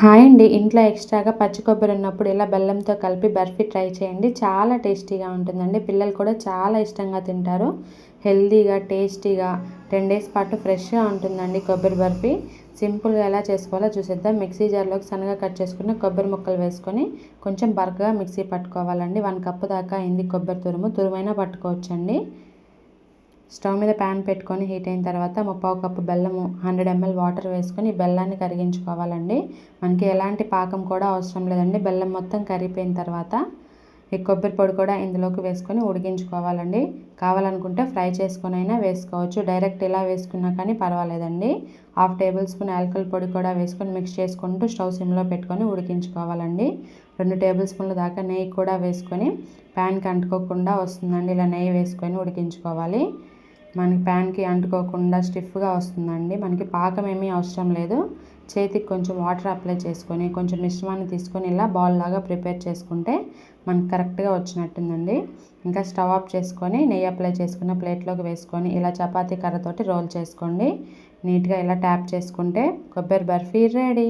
Hi అండి. ఇంట్లో ఎక్స్ట్రాగా పచ్చి కొబ్బరి ఉన్నప్పుడు ఇలా బెల్లంతో కలిపి బర్ఫీ ట్రై చేయండి. చాలా టేస్టీగా ఉంటుందండి. పిల్లలు కూడా చాలా ఇష్టంగా తింటారు. హెల్తీగా, టేస్టీగా 10 డేస్ పాటు ఫ్రెష్గా ఉంటుందండి కొబ్బరి బర్ఫీ. సింపుల్గా ఎలా చేసుకోవాలో చూసేద్దాం. మిక్సీ జార్లోకి సన్నగా కట్ చేసుకున్న కొబ్బరి ముక్కలు వేసుకొని కొంచెం బరకగా మిక్సీ పట్టుకోవాలండి. 1 కప్పు దాకా అయింది కొబ్బరి తురుమైనా పట్టుకోవచ్చండి. స్టవ్ మీద ప్యాన్ పెట్టుకొని హీట్ అయిన తర్వాత 3/4 కప్పు బెల్లము, 100 ml వాటర్ వేసుకొని బెల్లాన్ని కరిగించుకోవాలండి. మనకి ఎలాంటి పాకం కూడా అవసరం లేదండి. బెల్లం మొత్తం కరిగిపోయిన తర్వాత ఈ కొబ్బరి పొడి కూడా ఇందులోకి వేసుకొని ఉడికించుకోవాలండి. కావాలనుకుంటే ఫ్రై చేసుకొని అయినా వేసుకోవచ్చు. డైరెక్ట్ ఇలా వేసుకున్నా కానీ పర్వాలేదండి. 1/2 టేబుల్ స్పూన్ యాలకుల పొడి కూడా వేసుకొని మిక్స్ చేసుకుంటూ స్టవ్ సిమ్లో పెట్టుకొని ఉడికించుకోవాలండి. 2 టేబుల్ స్పూన్ల దాకా నెయ్యి కూడా వేసుకొని ప్యాన్కి అంటుకోకుండా వస్తుందండి. ఇలా నెయ్యి వేసుకొని ఉడికించుకోవాలి. మనకి ప్యాన్కి అంటుకోకుండా స్టిఫ్గా వస్తుందండి. మనకి పాకం ఏమీ అవసరం లేదు. చేతికి కొంచెం వాటర్ అప్లై చేసుకొని కొంచెం మిశ్రమాన్ని తీసుకొని ఇలా బాల్ లాగా ప్రిపేర్ చేసుకుంటే మనకు కరెక్ట్గా వచ్చినట్టుందండి. ఇంకా స్టవ్ ఆఫ్ చేసుకొని నెయ్యి అప్లై చేసుకున్న ప్లేట్లోకి వేసుకొని ఇలా చపాతీ కర్రతోటి రోల్ చేసుకోండి. నీట్గా ఇలా ట్యాప్ చేసుకుంటే కొబ్బరి బర్ఫీ రెడీ.